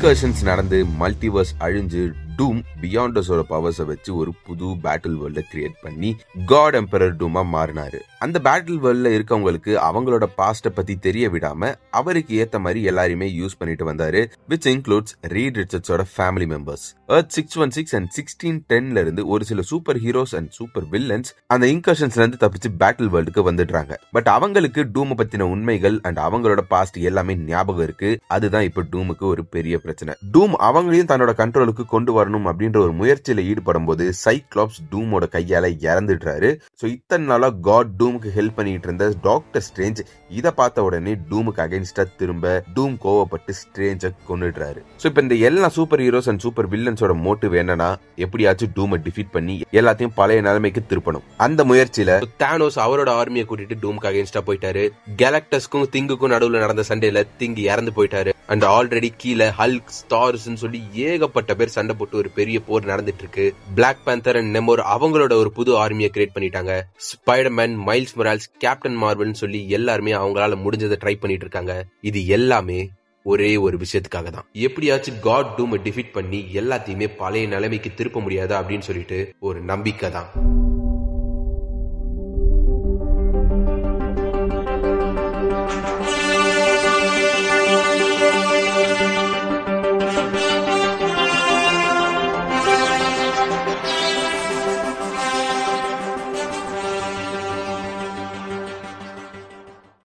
இன்கர்ஷன்ஸ் நடந்து மல்டிவர்ஸ் அழிஞ்சு டூம் பியாண்டஸோட பவர்ஸை வச்சு ஒரு புது பேட்டில் வேர்ல்ட கிரியேட் பண்ணி காட் எம்பரர் டூமா மாறினாரு. அந்த பேட்டில் வேர்ல்ட்ல இருக்கவங்களுக்கு அவங்களோட பாஸ்ட பத்தி தெரிய விடாம அவருக்கு ஏத்த மாதிரி எல்லாரையுமே யூஸ் பண்ணிட்டு வந்தாரு, which includes ரீட் ரிச்சர்ட்ஸோட ஃபேமிலி மெம்பர்ஸ். எர்த் 616 அண்ட் 1610ல இருந்து ஒரு சில super heroes and super villains அந்த இன்கர்ஷன்ஸ்ல இருந்து தப்பிச்சு பேட்டில் வேர்ல்டுக்கு வந்துடுறாங்க. பட் அவங்களுக்கு டூம் பத்தின உண்மைகள் அண்ட் அவங்களோட பாஸ்ட் எல்லாமே ஞாபகம் இருக்கு. அதுதான் இப்ப டூமுக்கு ஒரு பெரிய பிரச்சனை. டூம் அவங்களையும் தன்னோட கண்ட்ரோலுக்கு கொண்டு வரணும் அப்படின்ற ஒரு முயற்சியில ஈடுபடும் போது சைக்ளாப்ஸ் டூமோட கையால இறந்துடுறாரு. சோ இத்தனை நாளா காட் டூமுக்கு ஹெல்ப் பண்ணிட்டு இருந்த டாக்டர் ஸ்ட்ரேஞ்ச் இத பார்த்த உடனே டூமுக்கு அகைன்ஸ்டா திரும்ப டூம் கோவப்பட்டு ஸ்ட்ரேஞ்ச கொன்னுடுறாரு. சோ இப்ப இந்த எல்லா சூப்பர் ஹீரோஸ் அண்ட் சூப்பர் வில்லன்ஸோட மோட்டிவ் என்னன்னா எப்படியாச்சும் டூமை டிஃபீட் பண்ணி எல்லாத்தையும் பழைய நிலைமைக்கு திருப்பணும். அந்த முயற்சியில தானோஸ் அவரோட ஆர்மியை கூட்டிட்டு டூமுக்கு அகைன்ஸ்டா போயிட்டாரு. கேலக்டஸ்க்கும் திங்குக்கும் நடுவுல நடந்த சண்டையில திங்கு இறந்து போயிட்டாரு. அண்ட் ஆல்ரெடி கீழே ஹல்க் ஸ்டார்ஸ் சொல்லி ஏகப்பட்ட பேர் சண்டை போட்டு ஒரு பெரிய போர் நடந்துட்டு இருக்கு. பிளாக் பேந்தர் அண்ட் நெமோர் அவங்களோட ஒரு புது ஆர்மியை கிரியேட் பண்ணிட்டாங்க. ஸ்பைடர்மேன், மைல்ஸ் மொரால்ஸ், கேப்டன் மார்வல்னு சொல்லி எல்லாருமே அவங்களால முடிஞ்சதை ட்ரை பண்ணிட்டு இருக்காங்க. இது எல்லாமே ஒரே ஒரு விஷயத்துக்காக தான், எப்படியாச்சும் காட் டூமை டிஃபீட் பண்ணி எல்லாத்தையுமே பழைய நிலைமைக்கு திருப்ப முடியாது அப்படின்னு சொல்லிட்டு ஒரு நம்பிக்கை தான்.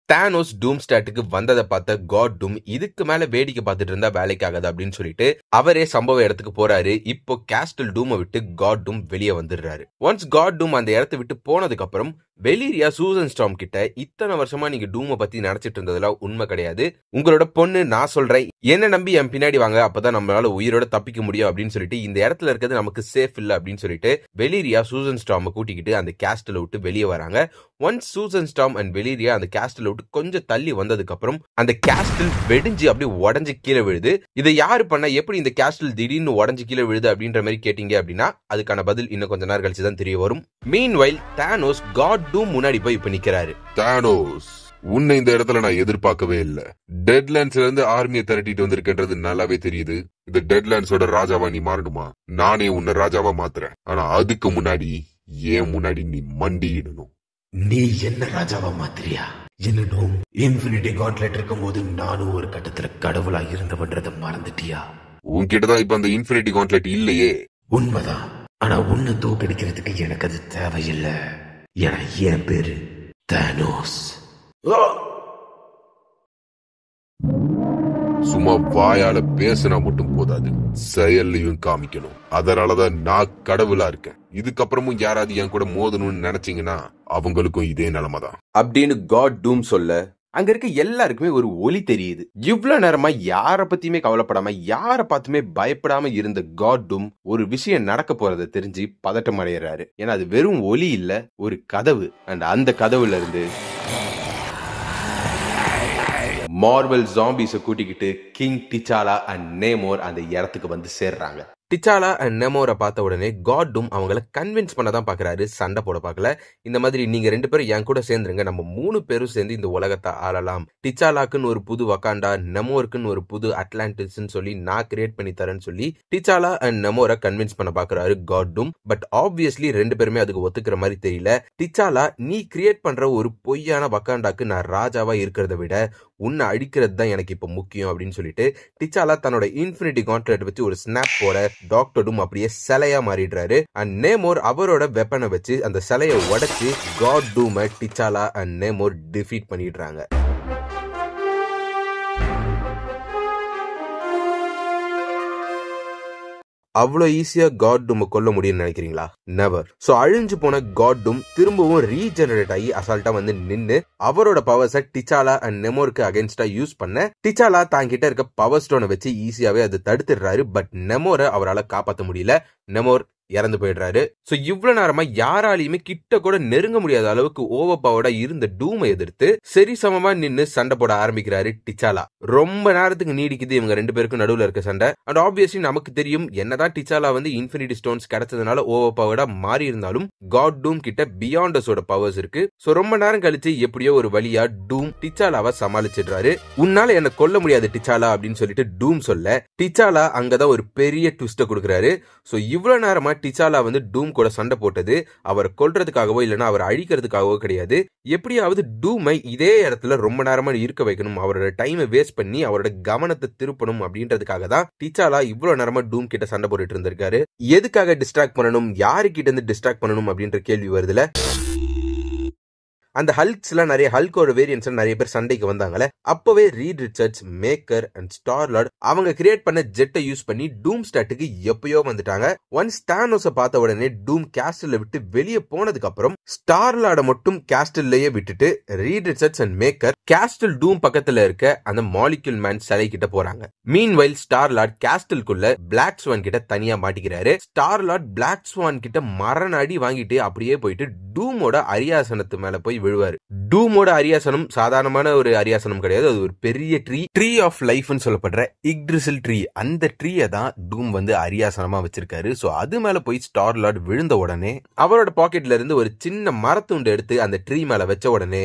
தானோஸ் டூம் ஸ்டாட்டுக்கு வந்ததை பார்த்த காட் டூம் இதுக்கு மேல வேடிக்கை பார்த்துட்டு இருந்தா வேலைக்கு ஆகாது அப்படின்னு சொல்லிட்டு அவரே சம்பவ இடத்துக்கு போறாரு. இப்போ கேஸ்டல் டூமை விட்டு காட் டூம் வெளியே வந்துடுறாரு. ஒன்ஸ் காட் டூம் அந்த இடத்தை விட்டு போனதுக்கு அப்புறம் வெலீரியா சூசன் ஸ்டார்ம் கிட்ட இத்தனை வருஷமா நீங்க டூமை பத்தி நினைச்சிட்டு இருந்ததுலாம் உண்மை கிடையாது, உங்களோட பொண்ணு நான் சொல்றேன், என்ன நம்பி என் பின்னாடி வாங்க, அப்பதான் நம்மளால உயிரோட தப்பிக்க முடியும் அப்படின்னு சொல்லிட்டு இந்த இடத்துல இருக்கிறது நமக்கு சேஃப் இல்ல அப்படின்னு சொல்லிட்டு வெலீரியா சூசன் ஸ்டார்மை கூட்டிக்கிட்டு அந்த கேஸ்டல் விட்டு வெளியே வராங்க. ஒன்ஸ் சூசன் ஸ்டார்ம் அண்ட் வெலீரியா அந்த கேஸ்டல் விட்டு கொஞ்சம் தள்ளி வந்ததுக்கு அப்புறம் அந்த கேஸ்டல் வெடிஞ்சு அப்படியே உடஞ்சு கீழே விழுது. இதை யாரு பண்ண, எப்படி இந்த கேஸ்டல் திடீர்னு உடஞ்சு கீழே விழுது அப்படின்ற மாதிரி கேட்டீங்க அப்படின்னா அதுக்கான பதில் இன்னும் கொஞ்ச நேரம் கழிச்சு தான் தெரிய வரும். மீன்வைல் தானோஸ் காட் டூம் முன்னாடி போய் இப்ப நிக்கிறாரு. தானோஸ், உன்னை இந்த இடத்துல நான் எதிர்பார்க்கவே இல்ல. டெட்லேண்ட்ஸ்ல இருந்து ஆர்மியை திரட்டிட்டு வந்திருக்கின்றது நல்லாவே தெரியுது. இந்த டெட்லேண்ட்ஸோட ராஜாவா நீ மாறணுமா? நானே உன்னை ராஜாவா மாத்துறேன். ஆனா அதுக்கு முன்னாடி ஏன் முன்னாடி நீ மண்டியிடணும். நீ என்ன ராஜாவா மாத்திரியா? என்னும் இன்ஃபினிட்டி காட்லெட் இருக்கும் போது நானும் ஒரு கட்டத்துல கடவுளா இருந்தவன்றத மறந்துட்டியா? உன்கிட்டதான் இப்ப அந்த இன்ஃபினிட்டி காட்லெட் இல்லையே. உண்மைதான், ஆனா உன்னை தோக்கடிக்கிறதுக்கு எனக்கு அது தேவையில்லை. ஏன்னா என் பேரு தானோஸ். சும்மா வாயால பேசினா மட்டும் போதாது, செயல்லையும் காமிக்கணும். அதனாலதான் நான் கடவுளா இருக்கேன். இதுக்கப்புறமும் யாராவது என் கூட மோதணும்னு நினைச்சீங்கன்னா அவங்களுக்கும் இதே நிலைமைதான் அப்படின்னு காட் டூம் சொல்ல அங்க இருக்க எல்லாருக்குமே ஒரு ஒலி தெரியுது. இவ்வளவு நேரமா யார பத்தியுமே கவலைப்படாம யார பார்த்துமே பயப்படாம இருந்த காட் டூம் ஒரு விஷயம் நடக்க போறதை தெரிஞ்சு பதட்டம் அடைகிறாரு. ஏன்னா அது வெறும் ஒலி இல்ல, ஒரு கதவு. அண்ட் அந்த கதவுல இருந்து மார்வல் ஜாம்பிஸை கூட்டிக்கிட்டு கிங் டிச்சாலா அண்ட் நேமோர் அந்த இடத்துக்கு வந்து சேர்றாங்க. டிச்சாலா அண்ட் நெமோரை பார்த்த உடனே காட் டூம் அவங்கள கன்வின்ஸ் பண்ணதான் பாக்குறாரு, சண்டை போட பார்க்கல. இந்த மாதிரி நீங்க 2 பேரும் என் கூட சேர்ந்துருங்க, நம்ம 3 பேரும் சேர்ந்து இந்த உலகத்தை ஆளலாம். டிச்சாலாக்குன்னு ஒரு புது வகாண்டா, நெமோருக்குன்னு ஒரு புது அட்லாண்டிஸ் சொல்லி நான் கிரியேட் பண்ணி தரேன்னு சொல்லி டிச்சாலா அண்ட் நெமோரை கன்வின்ஸ் பண்ண பாக்குறாரு காட் டூம். பட் ஆப்வியஸ்லி 2 பேருமே அதுக்கு ஒத்துக்கிற மாதிரி தெரியல. டிச்சாலா, நீ கிரியேட் பண்ற ஒரு பொய்யான வகாண்டாக்கு நான் ராஜாவா இருக்கிறத விட உன்னை அடிக்கிறது தான் எனக்கு இப்ப முக்கியம் அப்படின்னு சொல்லிட்டு டிச்சாலா தன்னோட இன்ஃபினிட்டி கான்ட்ராக்ட் வச்சு ஒரு ஸ்னாப் போட டாக்டர் டூம் அப்படியே சிலையா மாறிடுறாரு. அண்ட் நேமோர் அவரோட வெப்பனை வச்சு அந்த சிலையை உடைச்சு காட் டூமை டிச்சாலா அண்ட் நேமோர் டிஃபீட் பண்ணிடுறாங்க. அவ்வளோ ஈஸியா காட் டூமை கொல்ல முடியும்னு நினைக்கிறீங்களா? நெவர். சோ அழிஞ்சு போன காட் டூம் திரும்பவும் ரீஜெனரேட் ஆகி அசால்ட்டா வந்து நின்னு அவரோட பவர்ஸை டிச்சாலா அண்ட் நெமோருக்கு அகைன்ஸ்டா யூஸ் பண்ண டிச்சாலா தாங்கிட்ட இருக்க பவர் ஸ்டோனை வச்சு ஈஸியாவே அதை தடுத்துடுறாரு. பட் நெமோரை அவரால் காப்பாற்ற முடியல. நெமோர் இறந்து போயிடுறாரு. சோ இவ்வளவு நேரமா யாராலையுமே கிட்ட கூட நெருங்க முடியாத அளவுக்கு ஓவர் பவர்டா இருந்த டூமை எதிர்த்து சரி சமமா நின்னு சண்டை போட ஆரம்பிக்கிறாரு டிச்சாலா. ரொம்ப நேரத்துக்கு நீடிக்குது இவங்க ரெண்டு பேருக்கும் நடுவுல இருக்க சண்டை. அண்ட் ஆப்வியஸ்லி நமக்கு தெரியும் என்னதான் டிச்சாலா வந்து இன்ஃபினிட்டி ஸ்டோன்ஸ் கிடைச்சதுனால ஓவர் பவர்டா மாறி இருந்தாலும் காட் டூம் கிட்ட பியாண்டஸோட பவர்ஸ் இருக்கு. சோ ரொம்ப நேரம் கழிச்சு எப்படியோ ஒரு வழியா டூம் டிச்சாலாவை சமாளிச்சிடுறாரு. உன்னால என்ன கொல்ல முடியாது டிச்சாலா அப்படின்னு சொல்லிட்டு டூம் சொல்ல டிச்சாலா அங்கதான் ஒரு பெரிய ட்விஸ்ட கொடுக்குறாரு. சோ இவ்வளவு நேரமா டிச்சாலா வந்து டூம் கூட சண்டை போட்டது அவரை கொல்றதுக்காகவோ இல்லைன்னா அவரை அழிக்கிறதுக்காகவோ கிடையாது. எப்படியாவது டூமை இதே இடத்துல ரொம்ப நேரமா இருக்க வைக்கணும், அவரோட டைமை வேஸ்ட் பண்ணி அவரோட கவனத்தை திருப்பணும் அப்படின்றதுக்காக தான் டிச்சாலா இவ்வளவு நேரமா டூம் கிட்ட சண்டை போட்டுட்டு இருந்திருக்காரு. எதுக்காக டிஸ்ட்ராக்ட் பண்ணணும், யாரு கிட்ட இருந்து டிஸ்ட்ராக்ட் பண்ணணும் அப்படின்ற கேள்வி வருதுல. அந்த ஹல்க்ஸ்ல நிறைய ஹல்கோட வேரியன்ஸ் நிறைய பேர் சண்டைக்கு வந்தாங்கல்ல, அப்பவே read Richards, maker and Star-Lord அவங்க கிரியேட் பண்ண ஜெட்டை யூஸ் பண்ணி டூம் ஸ்டாட்டுக்கு எப்பயோ வந்துட்டாங்க. ஒன்ஸ் தானோஸை பார்த்த உடனே டூம் கேஸ்டல்ல விட்டு வெளியே போனதுக்கு அப்புறம் ஸ்டார்லார்ட மட்டும் கேஸ்டல்லையே விட்டுட்டு Reed Richards and Maker castle Doom பக்கத்துல இருக்க அந்த மாலிக்யூல் மேன் சிலை கிட்ட போறாங்க. மீன்வைல் ஸ்டார்லார்ட் கேஸ்டல்குள்ள பிளாக் ஸ்வான் கிட்ட தனியா மாட்டிக்கிறாரு. ஸ்டார்லார்ட் பிளாக் ஸ்வான் கிட்ட மரண அடி வாங்கிட்டு அப்படியே போயிட்டு டூமோட அரியாசனத்து மேல போய் விழுவாரு. டூமோட அரியாசனம் சாதாரணமான ஒரு அரியாசனம் கிடையாது, அது ஒரு பெரிய ட்ரீ ஆஃப் லைஃப்னு சொல்லப்படுற இக்ட்ரிசில் ட்ரீ. அந்த ட்ரீயை தான் டூம் வந்து அரியாசனமா வச்சிருக்காரு. சோ அது மேல போய் ஸ்டார்லார்ட் விழுந்த உடனே அவரோட பாக்கெட்ல இருந்து ஒரு சின்ன மரத்துண்டு எடுத்து அந்த ட்ரீ மேல வச்ச உடனே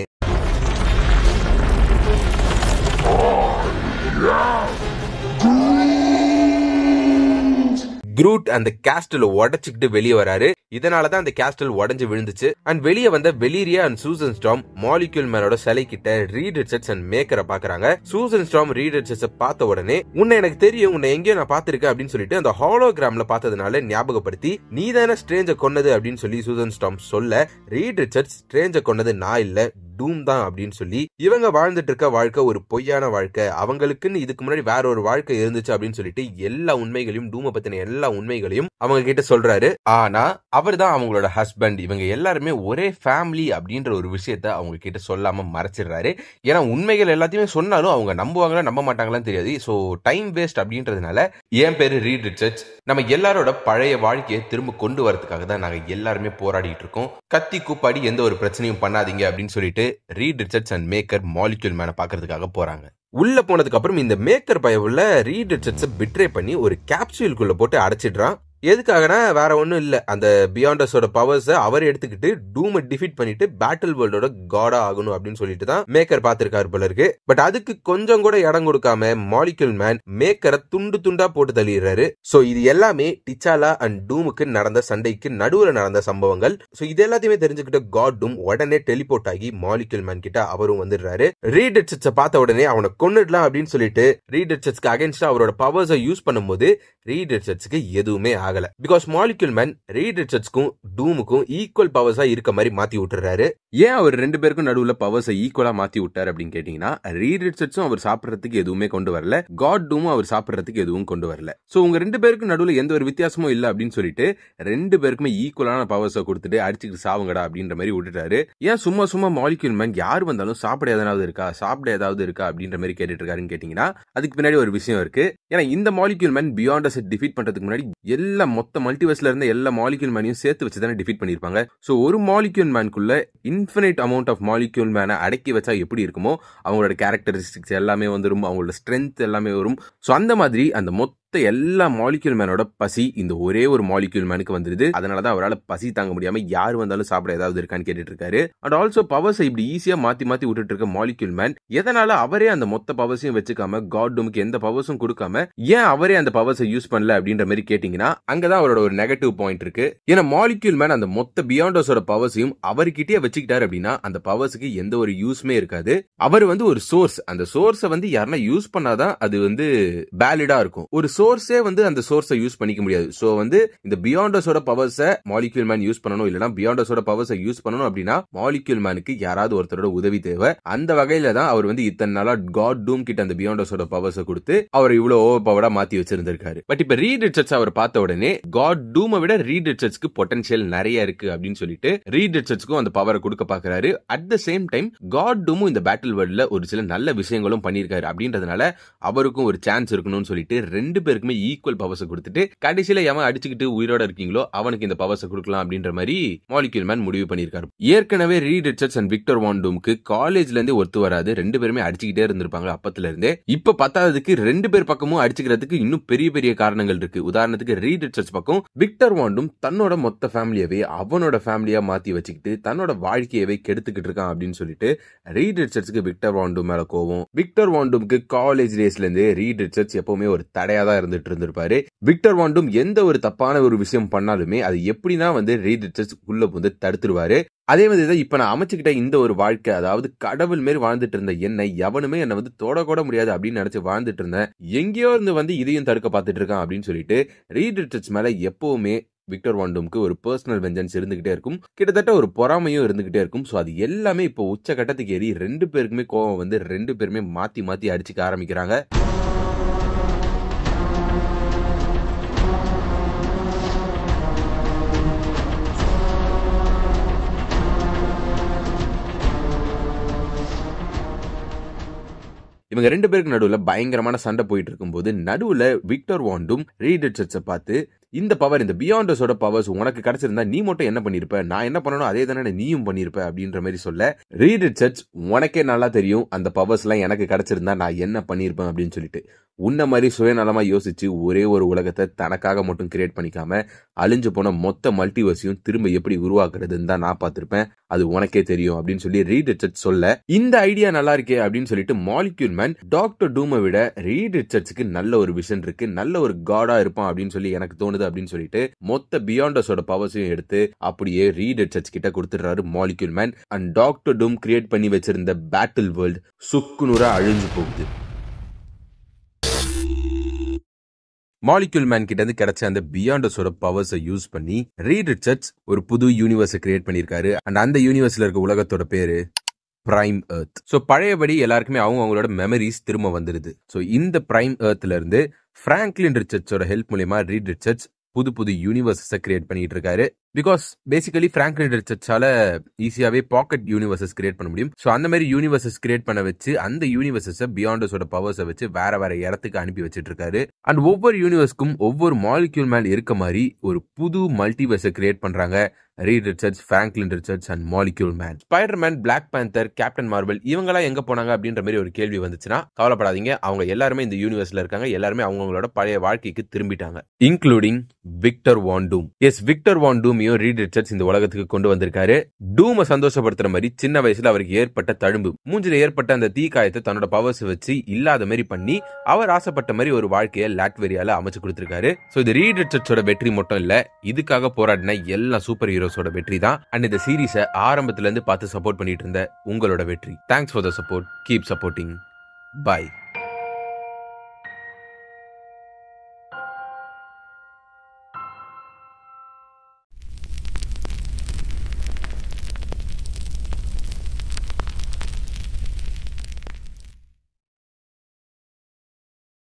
குரூட் அந்த கேஸ்டல் உடைச்சுக்கிட்டு வெளியே வராரு. இதனாலதான் அந்த கேஸ்டல் உடஞ்சு விழுந்துச்சு. அண்ட் வெளியே வந்த வெலீரியா அண்ட் சூசன் ஸ்டார்ம் மாலிக்யூல் மேனோட சிலை கிட்ட ரீட் ரிச்சர்ட்ஸ் அண்ட் மேக்கரை பாக்குறாங்க. சூசன் ஸ்டார்ம் ரீட் ரிச்சர்ட்ஸ் பார்த்த உடனே உன்னை எனக்கு தெரியும், உன்னை எங்கேயோ நான் பாத்திருக்கேன் அப்படின்னு சொல்லிட்டு அந்த ஹாலோகிராம்ல பார்த்ததுனால ஞாபகப்படுத்தி நீ தானே ஸ்ட்ரேஞ்ச கொன்னது அப்படின்னு சொல்லி சூசன் ஸ்டார்ம் சொல்ல ரீட் ரிச்சர்ட்ஸ் ஸ்ட்ரேஞ்ச கொன்னது நான் இல்ல டூம் தான் அப்படின்னு சொல்லி இவங்க வாழ்ந்துட்டு இருக்க வாழ்க்கை ஒரு பொய்யான வாழ்க்கை, அவங்களுக்குன்னு இதுக்கு முன்னாடி வேற ஒரு வாழ்க்கை இருந்துச்சு அப்படின்னு சொல்லிட்டு எல்லா உண்மைகளையும் டூமை பத்தின எல்லா உண்மைகளையும் அவங்க கிட்ட சொல்றாரு. ஆனா அவர் தான் அவங்களோட ஹஸ்பண்ட், இவங்க எல்லாருமே ஒரே ஃபேமிலி அப்படின்ற ஒரு விஷயத்த அவங்க கிட்ட சொல்லாம மறைச்சிடுறாரு. ஏன்னா உண்மைகள் எல்லாத்தையுமே சொன்னாலும் அவங்க நம்புவாங்களா நம்ப மாட்டாங்களான்னு தெரியாது. சோ டைம் வேஸ்ட் அப்படின்றதுனால என் பேரு ரீட் ரிச்சர்ட்ஸ், நம்ம எல்லாரோட பழைய வாழ்க்கையை திரும்ப கொண்டு வரதுக்காக தான் நாங்க எல்லாருமே போராடிட்டு இருக்கோம், கத்தி கூப்பாடி எந்த ஒரு பிரச்சனையும் பண்ணாதீங்க அப்படின்னு சொல்லிட்டு Reed Richards and Maker Molecule மேனை பாக்குறதுக்காக போறாங்க. உள்ள போனதுக்கு அப்புறம் இந்த மேக்கர் பயவுள்ள ரீட் ரிச்சர்ட்ஸை பிட்ரே பண்ணி ஒரு கேப்சூலுக்குள்ள போட்டு அடைச்சிடுறான். எதுக்காகனா வேற ஒன்னும் இல்ல, அந்த பியாண்டஸோட பவர்ஸ் அவர் எடுத்துக்கிட்டு டூமை டிஃபீட் பண்ணிட்டு பேட்டில் வேர்ல்டோட காடா ஆகணும் அப்படின்னு சொல்லிட்டு தான் மேக்கர் பாத்திருக்காரு போல இருக்கு. பட் அதுக்கு கொஞ்சம் கூட இடம் கொடுக்காம மாலிக்யூல் மேன் மேக்கரை துண்டு துண்டா போட்டு தள்ளிடுறாரு. சோ இது எல்லாமே டிச்சாலா அண்ட் டூமுக்கு நடந்த சண்டைக்கு நடுவுல நடந்த சம்பவங்கள். சோ இது எல்லாத்தையுமே தெரிஞ்சுக்கிட்ட காட் டூம் உடனே டெலிபோர்ட் ஆகி மாலிக்யூல் மேன் கிட்ட அவரும் வந்துடுறாரு. ரீட் ரிச்சர்ட்ஸை பார்த்த உடனே அவனை கொன்னுடலாம் அப்படின்னு சொல்லிட்டு ரீட் ரிச்சர்ட்ஸ்க்கு அகைன்ஸ்டா அவரோட பவர்ஸை யூஸ் பண்ணும்போது ரீட் ரிச்சர்ட்ஸ்க்கு எதுவுமே ஆகல. பிகாஸ் மாலிக்யூல் மேன் ரீட் ரிச்சர்ட்ஸ்க்கும் டூமுக்கும் ஈக்குவல் பவர்ஸா இருக்க மாதிரி மாத்தி விட்டுறாரு. ஏன் அவர் ரெண்டு பேருக்கும் நடுவுல பவர்ஸை ஈக்குவலா மாத்தி விட்டாரு அப்படின்னு கேட்டீங்கன்னா, ரீட் ரிச்சர்ட்ஸும் அவர் சாப்பிடறதுக்கு எதுவுமே கொண்டு வரல, காட் டூமும் அவர் சாப்பிடறதுக்கு எதுவும் கொண்டு வரல. சோ உங்க ரெண்டு பேருக்கும் நடுவுல எந்த ஒரு வித்தியாசமும் இல்ல அப்படின்னு சொல்லிட்டு ரெண்டு பேருக்குமே ஈக்குவலான பவர்ஸை கொடுத்துட்டு அடிச்சுட்டு சாவுங்கடா அப்படின்ற மாதிரி விட்டுட்டாரு. ஏன் சும்மா சும்மா மாலிக்யூல் மேன் யார் வந்தாலும் சாப்பிட ஏதாவது இருக்கா அப்படின்ற மாதிரி கேட்டுட்டு இருக்காருன்னு கேட்டீங்கன்னா, அதுக்கு பின்னாடி ஒரு விஷயம் இருக்கு. ஏன்னா இந்த மாலிக்யூல் மேன் பியாண்டஸ் டிஃபீட் பண்றதுக்கு முன்னாடி எல்லா மொத்த மல்டிவர்ஸ்ல இருந்த எல்லா மாலிக்யூல் மேனையும் சேர்த்து வச்சு தானே டிஃபீட் பண்ணிருப்பாங்க. சோ ஒரு மாலிக்யூல் மேனுக்குள்ள இன்ஃபினிட் அமௌண்ட் ஆஃப் மாலிக்யூல் மேனை அடக்கி வச்சா எப்படி இருக்குமோ அவங்களோட கேரக்டரிஸ்டிக்ஸ் எல்லாமே வந்துரும், அவங்களோட ஸ்ட்ரென்த் எல்லாமே வரும். சோ அந்த மாதிரி அந்த மொத்த எல்லா மாலிக்யூல் மேனோட பசி இந்த ஒரே ஒரு மாலிக்யூல் மேனுக்கு வந்துருது. அதனாலதான் அவரால் பசி தாங்க முடியாம யார் வந்தாலும் சாப்பிட ஏதாவது இருக்கான்னு கேட்டுட்டு இருக்காரு. அண்ட் ஆல்சோ பவர்ஸ் இப்படி ஈஸியா மாத்தி விட்டுட்டு இருக்க மாலிக்யூல் மேன் எதனால அவரே அந்த மொத்த பவர்ஸையும் வச்சுக்காம காட் டூமுக்கு எந்த பவர்ஸும் கொடுக்காம ஏன் அவரே அந்த பவர்ஸை யூஸ் பண்ணல அப்படின்ற மாதிரி கேட்டீங்கன்னா, அங்கதான் அவரோட ஒரு நெகட்டிவ் பாயிண்ட் இருக்கு. ஏன்னா மாலிக்யூல் மேன் அந்த மொத்த பியாண்டஸோட பவர்ஸையும் அவர்கிட்டயே வச்சுக்கிட்டாரு அப்படின்னா அந்த பவர்ஸுக்கு எந்த ஒரு யூஸ்மே இருக்காது. அவர் வந்து ஒரு சோர்ஸ், அந்த சோர்ஸை வந்து யாருன்னா யூஸ் பண்ணாதான் அது வந்து வேலிடா இருக்கும். ஒரு சோர்ஸே வந்து அந்த சோர்ஸை யூஸ் பண்ணிக்க முடியாது. சோ வந்து இந்த பியாண்டஸோட பவர்ஸை மாலிக்யூல் மேன் யூஸ் பண்ணணும், இல்லனா பியாண்டஸோட பவர்ஸை யூஸ் பண்ணணும் அப்படின்னா மாலிக்யூல் மேனுக்கு யாராவது ஒருத்தரோட உதவி தேவை. அந்த வகையில தான் அவர் வந்து இத்தனை நாளா காட் டூம் கிட்ட அந்த பியாண்டஸோட பவர்ஸை கொடுத்து அவர் இவ்வளவு ஓவர் பவரா மாத்தி வச்சிருந்திருக்காரு. பட் இப்ப ரீட் ரிச்சர்ட்ஸ் அவர் பார்த்த உடனே காட் டூமை விட ரீட் ரிச்சர்ட்ஸ்க்கு பொட்டன்ஷியல் நிறைய இருக்கு அப்படின்னு சொல்லிட்டு ரீட் ரிச்சர்ட்ஸ்க்கும் அந்த பவரை கொடுக்க பாக்குறாரு. At the same time God டூமும் இந்த பேட்டில் வேர்ல்ட்ல ஒரு சில நல்ல விஷயங்களும் பண்ணிருக்காரு அப்படின்றதுனால அவருக்கும் ஒரு சான்ஸ் இருக்கணும்னு சொல்லிட்டு ரெண்டு பேருக்குமே ஈக்குவல் பவர்ஸ் கொடுத்துட்டு கடைசியில எவன் அடிச்சுக்கிட்டு உயிரோட இருக்கீங்களோ அவனுக்கு இந்த பவர்ஸ் கொடுக்கலாம் அப்படின்ற மாதிரி மாலிக்யூல் மேன் முடிவு பண்ணிருக்காரு. ஏற்கனவே ரீட் ரிச்சர்ட்ஸ் அண்ட் விக்டர் வான் டூம்க்கு காலேஜ்ல இருந்தே ஒத்து வராது, ரெண்டு பேருமே அடிச்சுக்கிட்டே இருந்திருப்பாங்க அப்பத்துல இருந்தே. இப்ப பத்தாவதுக்கு ரெண்டு பேர் பக்கமும் அடிச்சுக்கிறதுக்கு இன்னும் பெரிய பெரிய காரணங்கள் இருக்கு. உதாரணத்துக்கு ரீட் ரிச்சர்ட்ஸ் பக்கம் விக்டர் வான் டூம் தன்னோட மொத்த ஃபேமிலியவே அவனோட ஃபேமிலியா மாத்தி வச்சுக்கிட்டு தன்னோட வாழ்க்கையவே கெடுத்துக்கிட்டு இருக்கான் அப்படின்னு சொல்லிட்டு ரீட் ரிச்சர்ட்ஸ்க்கு விக்டர் வான் டூம் மேல கோவம். விக்டர் வான் டூம்க்கு காலேஜ் டேஸ்ல இருந்து ரீட் ரிச்சர்ட்ஸ் எப்பவுமே ஒரு தடையா தான் இருந்துட்டு இருந்திருப்பாரு. விக்டர் வான் டூம் எந்த ஒரு தப்பான ஒரு விஷயம் பண்ணாலுமே அது எப்படின்னா ரீட் ரிச்சர்ட்ஸ் உள்ள வந்து தடுத்துருவாரு. அதே மாதிரிதான் இப்ப நான் அமைச்சுக்கிட்ட இந்த ஒரு வாழ்க்கை, அதாவது கடவுள் மாரி வாழ்ந்துட்டு இருந்த என்னை எவனுமே என்ன தொடக்கூட முடியாது அப்படின்னு நினைச்சு வாழ்ந்துட்டு இருந்தேன், எங்கேயோ இருந்து இதையும் தடுக்க பார்த்துட்டு இருக்கான் அப்படின்னு சொல்லிட்டு ரீட் ரிச்சர்ட்ஸ் மேல எப்பவுமே விக்டர் வான் டூம்க்கு ஒரு பர்சனல் வெஞ்சன்ஸ் இருந்துகிட்டே இருக்கும், கிட்டத்தட்ட ஒரு பொறாமையும் இருந்துகிட்டே இருக்கும். சோ அது எல்லாமே இப்போ உச்ச கட்டத்துக்கு ஏறி ரெண்டு பேருக்குமே கோவம் ரெண்டு பேருமே மாத்தி மாத்தி அடிச்சுக்க ஆரம்பிக்கிறாங்க. இவங்க ரெண்டு பேருக்கு நடுவுல பயங்கரமான சண்டை போயிட்டு இருக்கும்போது நடுவுல விக்டர் வான் டூம் ரீட் ரிச்சர்ட்ஸை பார்த்து, இந்த பவர், இந்த பியாண்டஸோட பவர்ஸ் உனக்கு கிடைச்சிருந்தா நீ மட்டும் என்ன பண்ணிருப்ப, நான் என்ன பண்ணணும் அதே தானே நீயும் பண்ணிருப்ப அப்படின்ற மாதிரி சொல்ல, ரீட் ரிச்சர்ட்ஸ் உனக்கே நல்லா தெரியும் அந்த பவர்ஸ் எல்லாம் எனக்கு கிடைச்சிருந்தா நான் என்ன பண்ணிருப்பேன் அப்படின்னு சொல்லிட்டு, உன்ன மாதிரி சுயநலமா யோசிச்சு ஒரே ஒரு உலகத்தை தனக்காக மட்டும் கிரியேட் பண்ணிக்காம அழிஞ்சு போன மொத்த மல்டிவர்ஸையும் திரும்ப எப்படி உருவாக்குறதுன்னு தான் நான் பார்த்திருப்பேன், அது உனக்கே தெரியும் அப்படின்னு சொல்லி ரீட் ரிச்சர்ட்ஸ் சொல்ல, இந்த ஐடியா நல்லா இருக்கே அப்படின்னு சொல்லிட்டு மாலிக்யூல் மேன் டாக்டர் டூமை விட ரீட் ரிச்சர்ட்ஸ்க்கு நல்ல ஒரு விஷன் இருக்கு, நல்ல ஒரு காடா இருப்பான் அப்படின்னு சொல்லி எனக்கு தோணுது அப்படின்னு சொல்லிட்டு மொத்த பியாண்டஸோட பவர்ஸையும் எடுத்து அப்படியே ரீட் ரிச்சர்ட்ஸ் கிட்ட கொடுத்துறாரு Molecule Man. And Doctor Doom create பண்ணி வச்சிருந்த பேட்டில் வேர்ல்ட் சுக்குநூறா அழிஞ்சு போகுது. மாலிக்யூல் மேன் கிட்ட இருந்து கிடைச்ச அந்த பியாண்டஸோட பவர்ஸை யூஸ் பண்ணி ரீட் ரிச்சர்ட்ஸ் ஒரு புது யூனிவர்ஸை கிரியேட் பண்ணிருக்காரு. அண்ட் அந்த யூனிவர்ஸ்ல இருக்க உலகத்தோட பேரு பிரைம் எர்த். சோ பழையபடி எல்லாருக்குமே அவங்களோட மெமரிஸ் திரும்ப வந்துருது. சோ இந்த பிரைம் எர்த்ல இருந்து பிராங்க்லின் ரிச்சர்ட்ஸோட ஹெல்ப் மூலமா ரீட் ரிச்சர்ட்ஸ் புது புது யூனிவர்ஸை கிரியேட் பண்ணிட்டு இருக்காரு. பிகாஸ் பேசிக்கலி பிராங்க்லின் ரிச்சர்ட்ஸால ஈஸியாவே பாக்கெட் யூனிவர்சஸ் கிரியேட் பண்ண முடியும். சோ அந்த மாதிரி யூனிவர்சஸ் கிரியேட் பண்ண வச்சு அந்த யூனிவர்சஸ் பியாண்டஸோட பவர்ஸை வச்சு வேற வேற இடத்துக்கு அனுப்பி வச்சிட்டு இருக்காரு. அண்ட் ஒவ்வொரு யூனிவர்ஸ்க்கும் ஒவ்வொரு மாலிக்யூல் மேல் இருக்க மாதிரி ஒரு புது மல்டிவர்ஸை கிரியேட் பண்றாங்க Reed Richards, Franklin Richards and Molecule Man. Spider Man, Black Panther, Captain Marvel இவங்கெல்லாம் எங்க போனாங்க அப்படின்ற மாதிரி ஒரு கேள்வி வந்துச்சுன்னா கவலைப்படாதீங்க, அவங்க எல்லாருமே இந்த யூனிவர்ஸ்ல இருக்காங்க, எல்லாருமே அவங்களோட பழைய வாழ்க்கைக்கு திரும்பிட்டாங்க, இன்க்ளூடிங் விக்டர் வான் டூம். எஸ், விக்டர் வான் டூமையும் ரீட் ரிச்சர்ட்ஸ் இந்த உலகத்துக்கு கொண்டு வந்திருக்காரு. டூமை சந்தோஷப்படுத்துற மாதிரி சின்ன வயசுல அவருக்கு ஏற்பட்ட தழும்பு, மூஞ்சில ஏற்பட்ட அந்த தீக்காயத்தை தன்னோட பவர்ஸ் வச்சு இல்லாத மாதிரி பண்ணி அவர் ஆசைப்பட்ட மாதிரி ஒரு வாழ்க்கையை லாட்வேரியால அமைச்சு கொடுத்திருக்காரு. சோ இது ரீட் ரிச்சர்ட்ஸோட வெற்றி மட்டும் இல்ல, இதுக்காக போராடின எல்லா சூப்பர் ஹீரோஸோட வெற்றி தான். அண்ட் இந்த சீரீஸை ஆரம்பத்துல இருந்து பார்த்து சப்போர்ட் பண்ணிட்டு இருந்த உங்களோட வெற்றி. Thanks for the support, keep supporting, by.